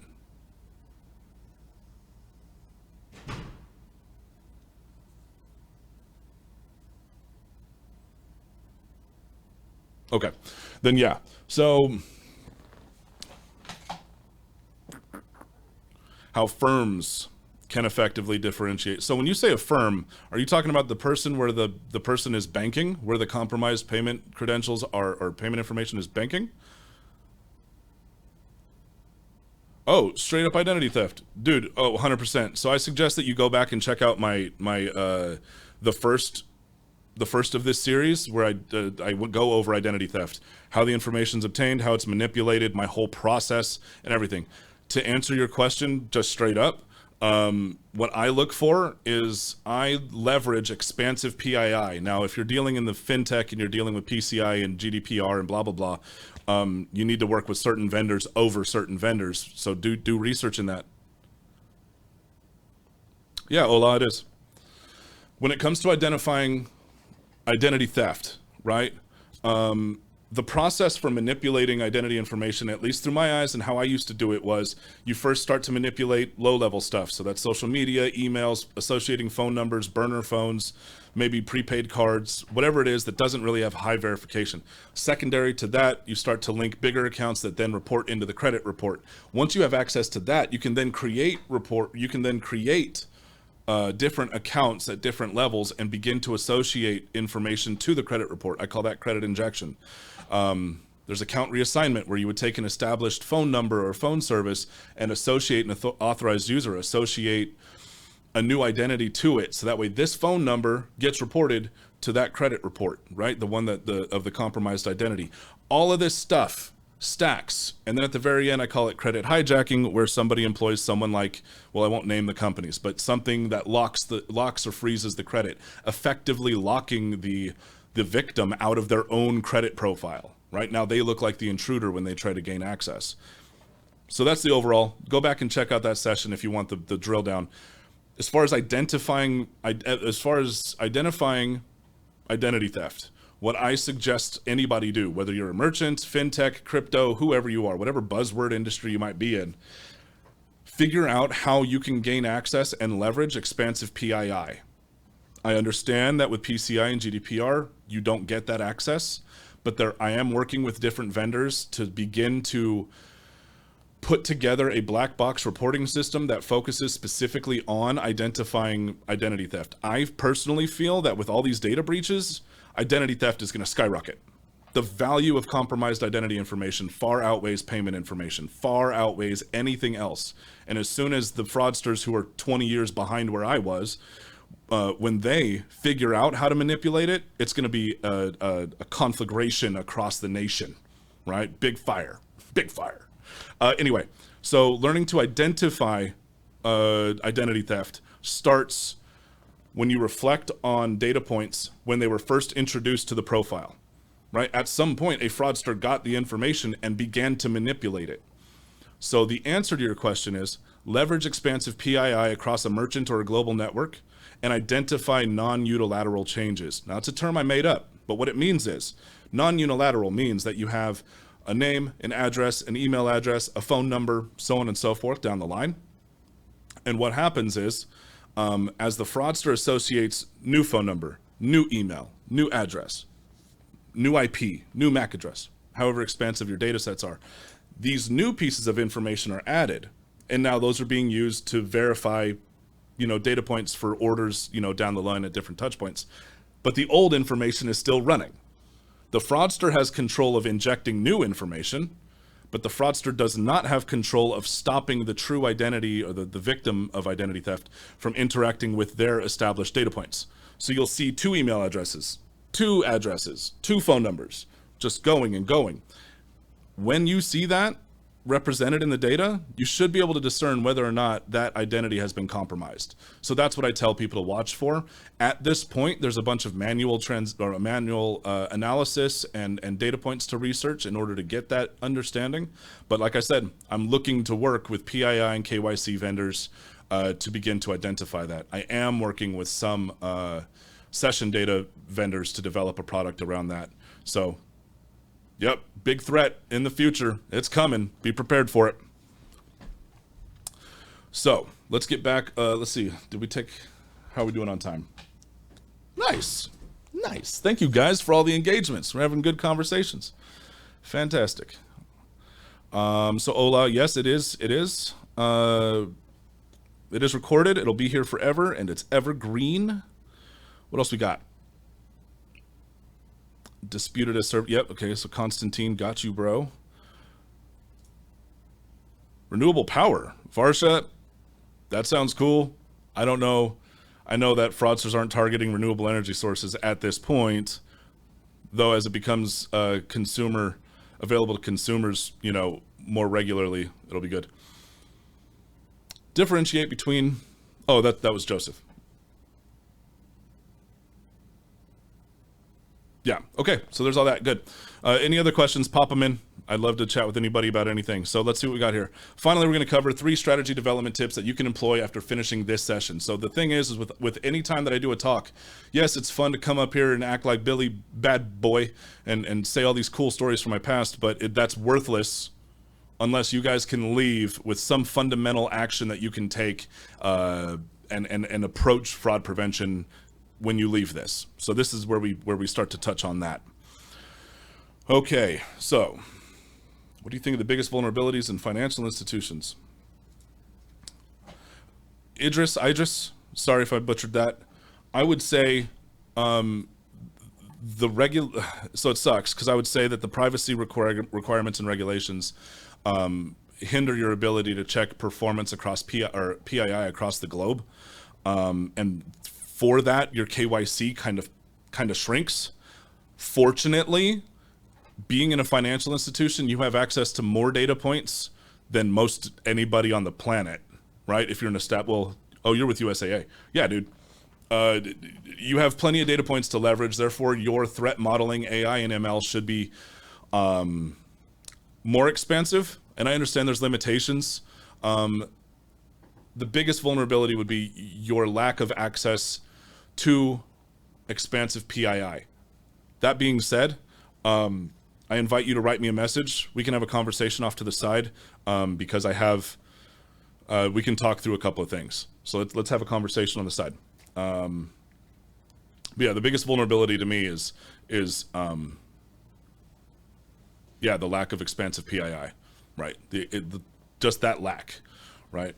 Okay, then yeah. So how firms can effectively differentiate. So when you say a firm, are you talking about the person where the person is banking, where the compromised payment credentials are, or payment information is banking? Oh, straight up identity theft. Dude, oh, 100%. So I suggest that you go back and check out the first of this series where I would go over identity theft, how the information's obtained, how it's manipulated, my whole process and everything. To answer your question just straight up, what I look for is I leverage expansive PII. Now, if you're dealing in the fintech and you're dealing with PCI and GDPR and blah, blah, blah, you need to work with certain vendors over certain vendors. So do research in that. Yeah, Ola, it is. When it comes to identifying identity theft, right? The process for manipulating identity information, at least through my eyes and how I used to do it, was you first start to manipulate low-level stuff. So that's social media, emails, associating phone numbers, burner phones, maybe prepaid cards, whatever it is that doesn't really have high verification. Secondary to that, you start to link bigger accounts that then report into the credit report. Once you have access to that, you can then create different accounts at different levels and begin to associate information to the credit report. I call that credit injection. There's account reassignment, where you would take an established phone number or phone service and associate an authorized user, associate a new identity to it. So that way this phone number gets reported to that credit report, right? The one of the compromised identity. All of this stuff stacks. And then at the very end, I call it credit hijacking, where somebody employs someone like, well, I won't name the companies, but something that locks or freezes the credit, effectively locking the victim out of their own credit profile. Right now, they look like the intruder when they try to gain access. So that's the overall. Go back and check out that session if you want the drill down. As far as identifying identity theft, what I suggest anybody do, whether you're a merchant, fintech, crypto, whoever you are, whatever buzzword industry you might be in, figure out how you can gain access and leverage expansive PII. I understand that with PCI and GDPR, you don't get that access, but I am working with different vendors to begin to put together a black box reporting system that focuses specifically on identifying identity theft. I personally feel that with all these data breaches, identity theft is going to skyrocket. The value of compromised identity information far outweighs payment information, far outweighs anything else. And as soon as the fraudsters who are 20 years behind where I was, when they figure out how to manipulate it, it's going to be a conflagration across the nation, right? Big fire. Anyway, so learning to identify identity theft starts when you reflect on data points when they were first introduced to the profile, right? At some point, a fraudster got the information and began to manipulate it. So the answer to your question is leverage expansive PII across a merchant or a global network and identify non-unilateral changes. Now, it's a term I made up, but what it means is non-unilateral means that you have a name, an address, an email address, a phone number, so on and so forth down the line. And what happens is, as the fraudster associates new phone number, new email, new address, new IP, new MAC address, however expansive your data sets are, these new pieces of information are added. And now those are being used to verify, data points for orders, down the line at different touch points. But the old information is still running. The fraudster has control of injecting new information, but the fraudster does not have control of stopping the true identity or the victim of identity theft from interacting with their established data points. So you'll see two email addresses, two addresses, two phone numbers, just going and going. When you see that represented in the data, you should be able to discern whether or not that identity has been compromised. So that's what I tell people to watch for. At this point, there's a bunch of manual analysis and data points to research in order to get that understanding. But like I said, I'm looking to work with PII and KYC vendors to begin to identify that. I am working with some session data vendors to develop a product around that. So yep, big threat in the future. It's coming. Be prepared for it. So let's get back. Let's see. How are we doing on time? Nice. Nice. Thank you guys for all the engagements. We're having good conversations. Fantastic. So Ola, yes, it is. It is. It is recorded. It'll be here forever, and it's evergreen. What else we got? Disputed as served. Yep. Okay. So Constantine, got you, bro. Renewable power. Varsha, that sounds cool. I don't know. I know that fraudsters aren't targeting renewable energy sources at this point, though as it becomes consumer available to consumers, you know, more regularly, it'll be good. Differentiate between, oh, that was Joseph. Yeah, okay, so there's all that, good. Any other questions, pop them in. I'd love to chat with anybody about anything. So let's see what we got here. Finally, we're going to cover 3 strategy development tips that you can employ after finishing this session. So the thing is with any time that I do a talk, yes, it's fun to come up here and act like Billy Bad Boy and say all these cool stories from my past, but that's worthless unless you guys can leave with some fundamental action that you can take and approach fraud prevention when you leave this. So this is where we start to touch on that. Okay, so what do you think of the biggest vulnerabilities in financial institutions? Idris, sorry if I butchered that. I would say so it sucks because I would say that the privacy requirements and regulations hinder your ability to check performance across PII across the globe. And for that, your KYC kind of shrinks. Fortunately, being in a financial institution, you have access to more data points than most anybody on the planet, right? If you're in a you're with USAA. Yeah, dude. You have plenty of data points to leverage. Therefore, your threat modeling, AI and ML should be more expansive. And I understand there's limitations. The biggest vulnerability would be your lack of access to expansive PII. That being said, I invite you to write me a message. We can have a conversation off to the side because we can talk through a couple of things. So let's have a conversation on the side. But yeah, the biggest vulnerability to me is the lack of expansive PII, right? Just that lack, right?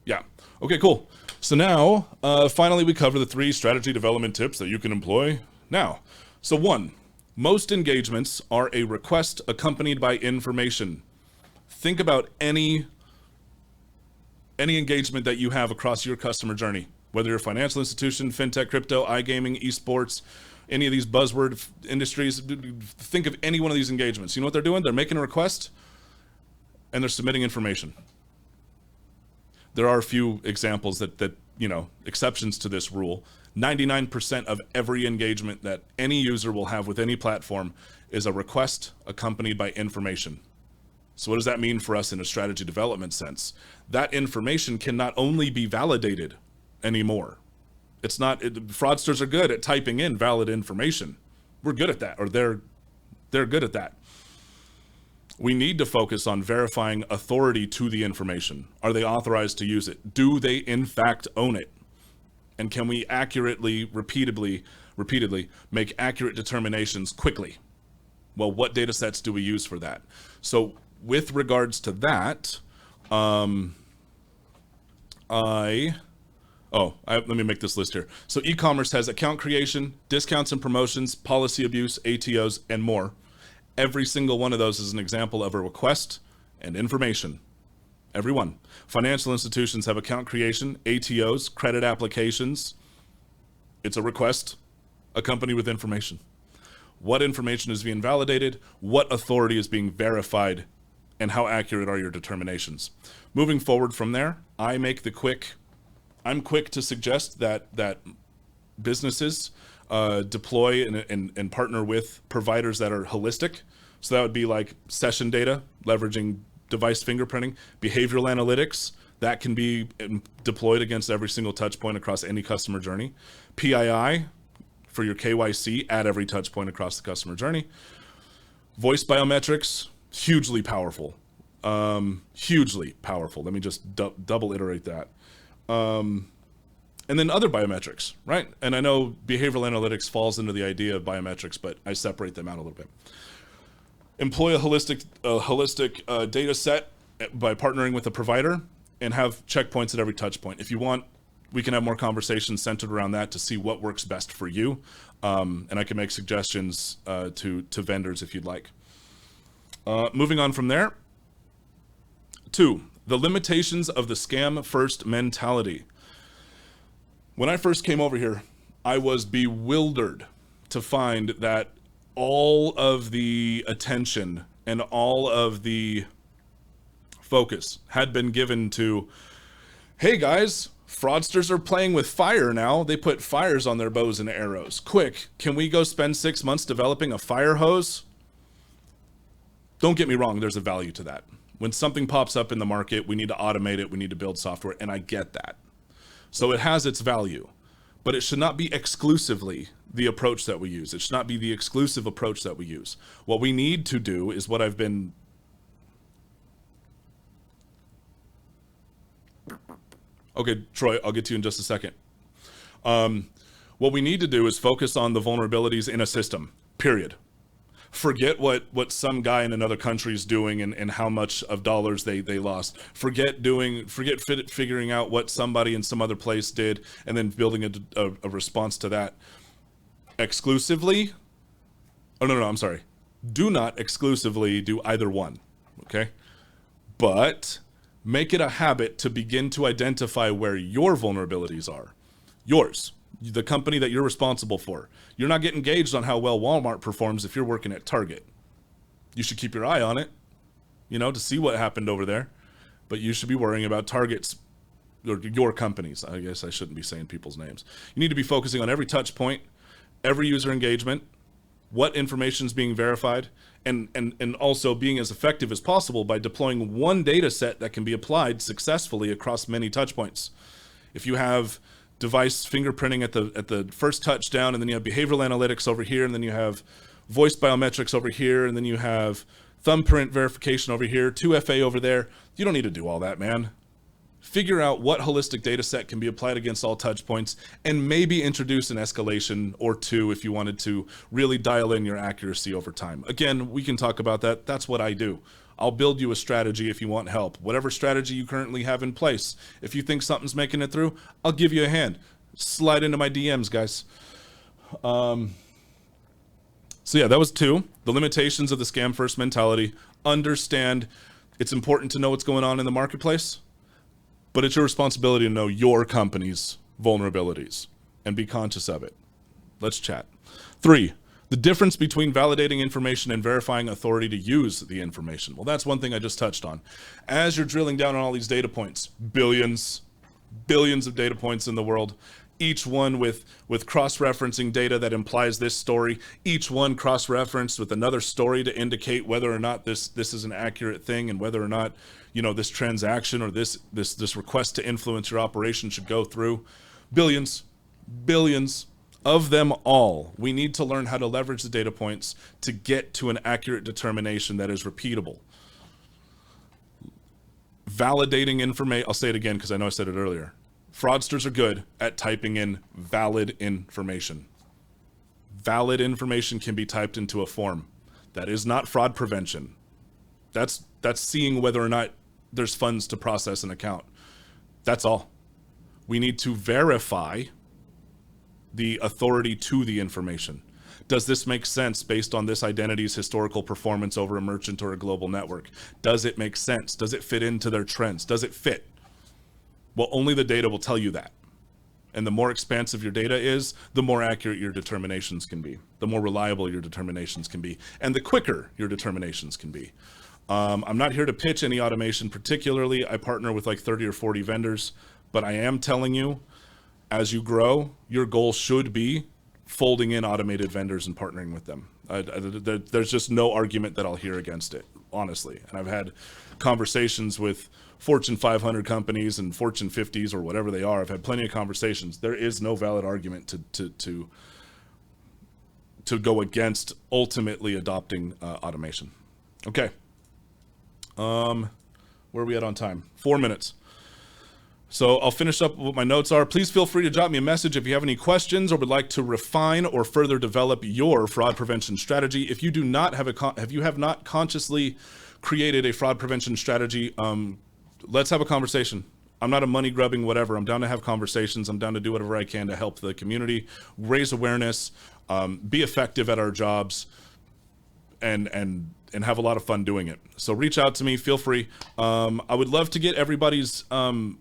Yeah. Okay, cool. So now, finally, we cover the 3 strategy development tips that you can employ now. So 1, most engagements are a request accompanied by information. Think about any engagement that you have across your customer journey, whether you're a financial institution, fintech, crypto, iGaming, esports, any of these buzzword industries. Think of any one of these engagements. You know what they're doing? They're making a request and they're submitting information. There are a few examples that exceptions to this rule. 99% of every engagement that any user will have with any platform is a request accompanied by information. So what does that mean for us in a strategy development sense? That information can not only be validated anymore. Fraudsters are good at typing in valid information. We're good at that, or they're good at that. We need to focus on verifying authority to the information. Are they authorized to use it? Do they in fact own it? And can we accurately, repeatedly make accurate determinations quickly? Well, what data sets do we use for that? So with regards to that, let me make this list here. So e-commerce has account creation, discounts and promotions, policy abuse, ATOs, and more. Every single one of those is an example of a request and information. Every one. Financial institutions have account creation, ATOs, credit applications. It's a request accompanied with information. What information is being validated? What authority is being verified? And how accurate are your determinations? Moving forward from there, I'm quick to suggest that businesses deploy and partner with providers that are holistic. So that would be like session data, leveraging device fingerprinting, behavioral analytics, that can be deployed against every single touch point across any customer journey. PII for your KYC at every touch point across the customer journey. Voice biometrics, hugely powerful. Hugely powerful. Let me just double iterate that. And then other biometrics, right? And I know behavioral analytics falls into the idea of biometrics, but I separate them out a little bit. Employ a holistic data set by partnering with a provider and have checkpoints at every touch point. If you want, we can have more conversations centered around that to see what works best for you. And I can make suggestions to vendors if you'd like. Moving on from there. 2, the limitations of the scam first mentality. When I first came over here, I was bewildered to find that all of the attention and all of the focus had been given to, hey guys, fraudsters are playing with fire now. They put fires on their bows and arrows. Quick, can we go spend 6 months developing a fire hose? Don't get me wrong, there's a value to that. When something pops up in the market, we need to automate it, we need to build software, and I get that. So it has its value, but it should not be exclusively the approach that we use. It should not be the exclusive approach that we use. What we need to do is what I've been... Okay, Troy, I'll get to you in just a second. What we need to do is focus on the vulnerabilities in a system, period. Forget what some guy in another country is doing and how much of dollars they lost. Forget figuring out what somebody in some other place did and then building a response to that exclusively. Oh, no, I'm sorry. Do not exclusively do either one, okay? But make it a habit to begin to identify where your vulnerabilities are. Yours. The company that you're responsible for. You're not getting engaged on how well Walmart performs if you're working at Target. You should keep your eye on it, to see what happened over there. But you should be worrying about Target's, or your companies. I guess I shouldn't be saying people's names. You need to be focusing on every touch point, every user engagement, what information is being verified, and also being as effective as possible by deploying one data set that can be applied successfully across many touch points. If you have device fingerprinting at the first touchdown, and then you have behavioral analytics over here, and then you have voice biometrics over here, and then you have thumbprint verification over here, 2FA over there. You don't need to do all that, man. Figure out what holistic data set can be applied against all touch points, and maybe introduce an escalation or two if you wanted to really dial in your accuracy over time. Again, we can talk about that. That's what I do. I'll build you a strategy if you want help. Whatever strategy you currently have in place. If you think something's making it through, I'll give you a hand. Slide into my DMs, guys. So yeah, that was 2. The limitations of the scam first mentality. Understand it's important to know what's going on in the marketplace, but it's your responsibility to know your company's vulnerabilities and be conscious of it. Let's chat. 3. The difference between validating information and verifying authority to use the information. Well, that's one thing I just touched on. As you're drilling down on all these data points, billions of data points in the world, each one with cross-referencing data that implies this story, each one cross-referenced with another story to indicate whether or not this is an accurate thing and whether or not, this transaction or this request to influence your operation should go through. Billions of them all. We need to learn how to leverage the data points to get to an accurate determination that is repeatable. Validating information, I'll say it again because I know I said it earlier. Fraudsters are good at typing in valid information. Valid information can be typed into a form. That is not fraud prevention. That's seeing whether or not there's funds to process an account. That's all. We need to verify the authority to the information. Does this make sense based on this identity's historical performance over a merchant or a global network? Does it make sense? Does it fit into their trends? Does it fit? Well, only the data will tell you that. And the more expansive your data is, the more accurate your determinations can be, the more reliable your determinations can be, and the quicker your determinations can be. I'm not here to pitch any automation particularly. I partner with like 30 or 40 vendors, but I am telling you, as you grow, your goal should be folding in automated vendors and partnering with them. There's just no argument that I'll hear against it, honestly. And I've had conversations with Fortune 500 companies and Fortune 50s or whatever they are. I've had plenty of conversations. There is no valid argument to go against ultimately adopting automation. Okay. Where are we at on time? 4 minutes. So I'll finish up what my notes are. Please feel free to drop me a message if you have any questions or would like to refine or further develop your fraud prevention strategy. If you do not have have not consciously created a fraud prevention strategy, let's have a conversation. I'm not a money grubbing whatever. I'm down to have conversations. I'm down to do whatever I can to help the community, raise awareness, be effective at our jobs, and have a lot of fun doing it. So reach out to me, feel free. I would love to get everybody's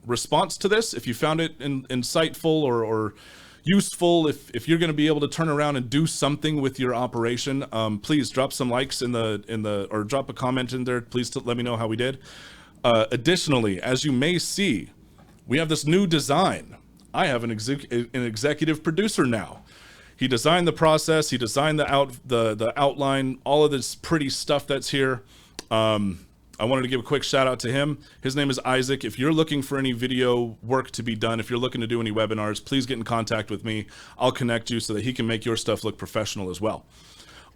response to this. If you found it insightful or useful, if you're gonna be able to turn around and do something with your operation, please drop some likes or drop a comment in there, please, to let me know how we did. Additionally, as you may see, we have this new design. I have an executive producer now. He designed the process. He designed the outline, all of this pretty stuff that's here. I wanted to give a quick shout out to him. His name is Isaac. If you're looking for any video work to be done, if you're looking to do any webinars, please get in contact with me. I'll connect you so that he can make your stuff look professional as well.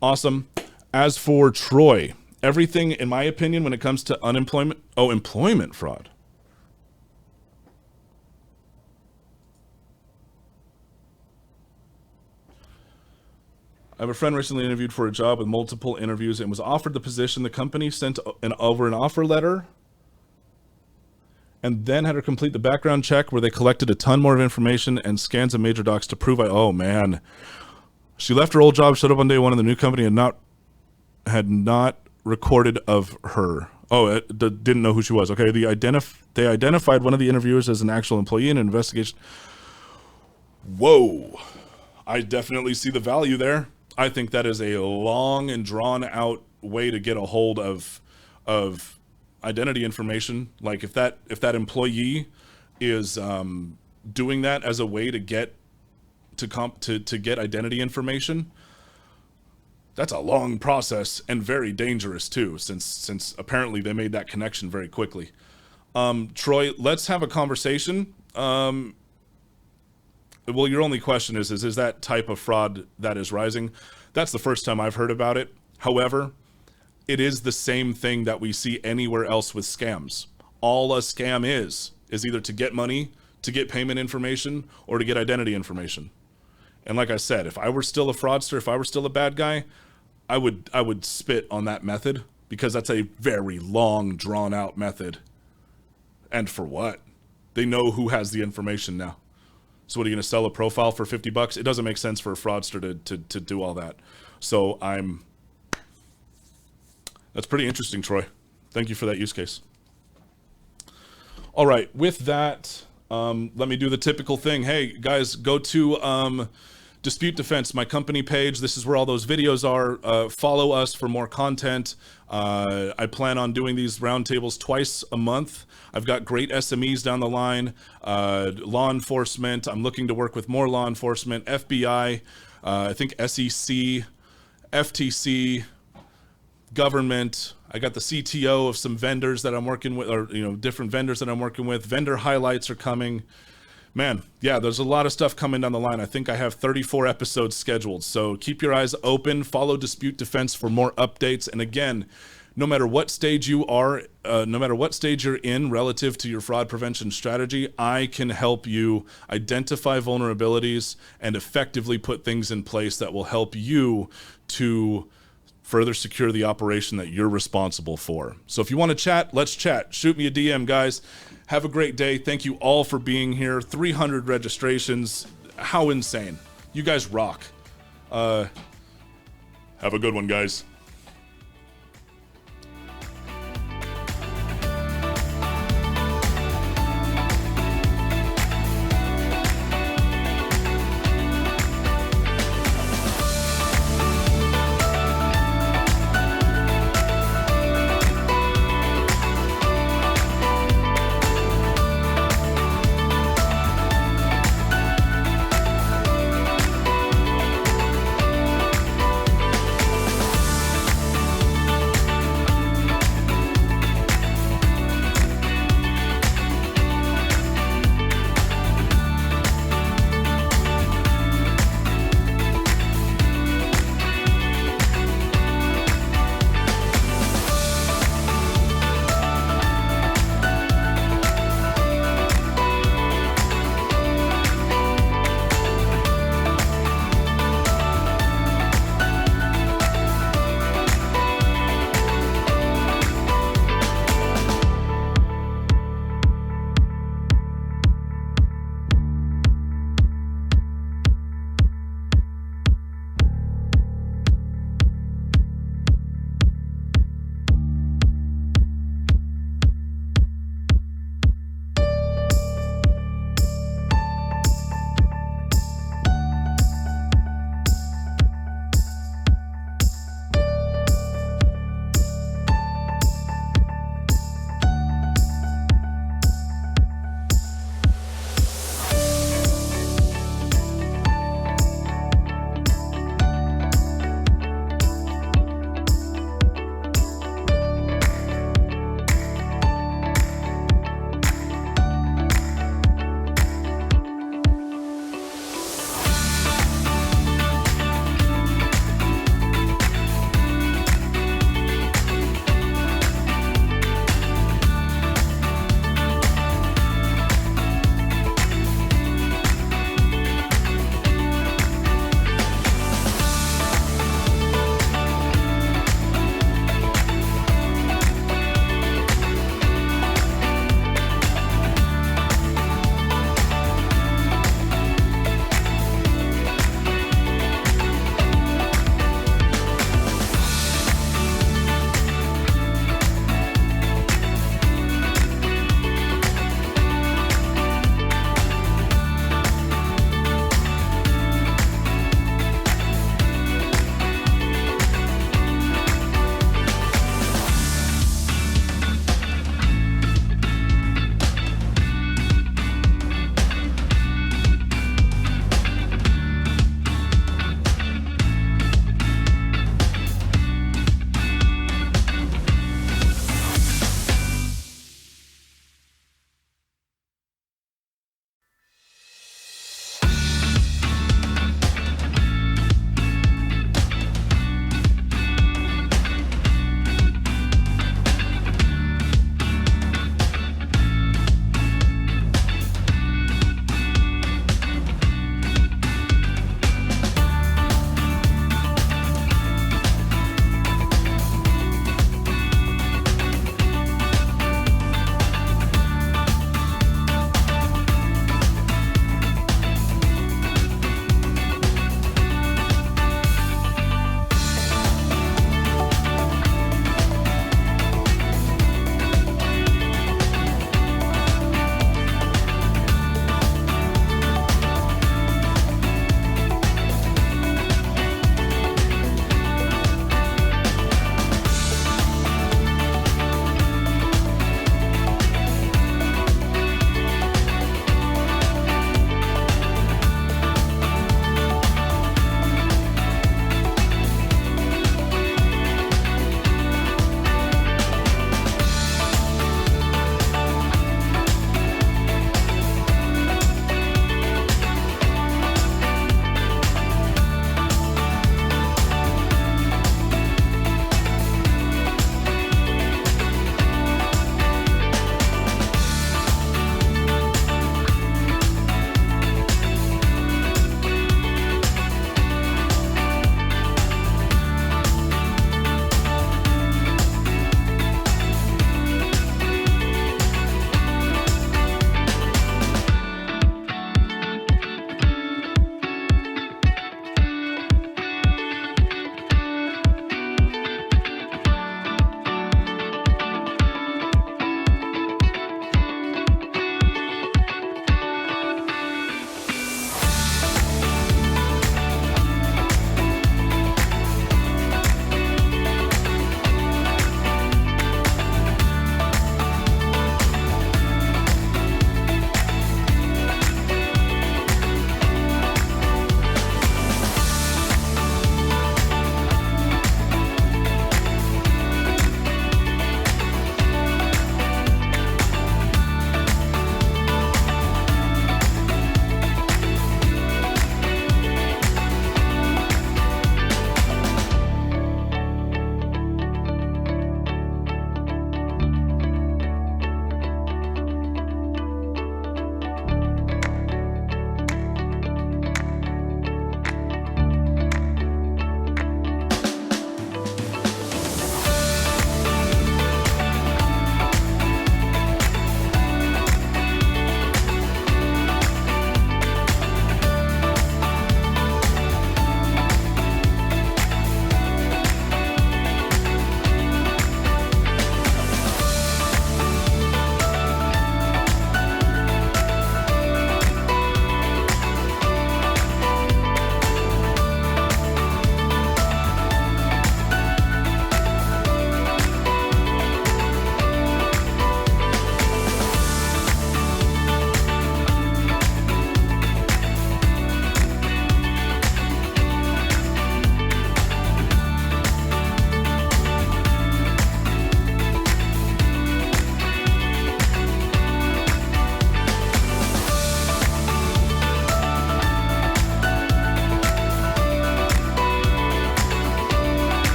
Awesome. As for Troy, everything, in my opinion, when it comes to employment fraud. I have a friend recently interviewed for a job with multiple interviews and was offered the position. The company sent over an offer letter and then had her complete the background check where they collected a ton more of information and scans of major docs to prove oh man. She left her old job, showed up on day one in the new company and had not recorded of her. Oh, didn't know who she was. Okay, they identified one of the interviewers as an actual employee in an investigation. Whoa. I definitely see the value there. I think that is a long and drawn out way to get a hold of identity information. Like if that employee is doing that as a way to get to get identity information, that's a long process and very dangerous too, since apparently they made that connection very quickly. Troy, let's have a conversation. Well, your only question is that type of fraud that is rising? That's the first time I've heard about it. However, it is the same thing that we see anywhere else with scams. All a scam is either to get money, to get payment information, or to get identity information. And like I said, if I were still a fraudster, if I were still a bad guy, I would spit on that method, because that's a very long, drawn out method. And for what? They know who has the information now. So what, are you going to sell a profile for 50 bucks? It doesn't make sense for a fraudster to do all that. So that's pretty interesting, Troy. Thank you for that use case. All right, with that, let me do the typical thing. Hey guys, go to Dispute Defense, my company page. This is where all those videos are. Follow us for more content. I plan on doing these roundtables twice a month. I've got great SMEs down the line, law enforcement. I'm looking to work with more law enforcement, FBI, I think SEC, FTC, government. I got the CTO of some vendors that I'm working with, or different vendors that I'm working with. Vendor highlights are coming. Man, yeah, there's a lot of stuff coming down the line. I think I have 34 episodes scheduled. So keep your eyes open, follow Dispute Defense for more updates. And again, no matter what stage you are, no matter what stage you're in relative to your fraud prevention strategy, I can help you identify vulnerabilities and effectively put things in place that will help you to further secure the operation that you're responsible for. So if you want to chat, let's chat. Shoot me a DM, guys. Have a great day. Thank you all for being here. 300 registrations. How insane. You guys rock. Have a good one, guys.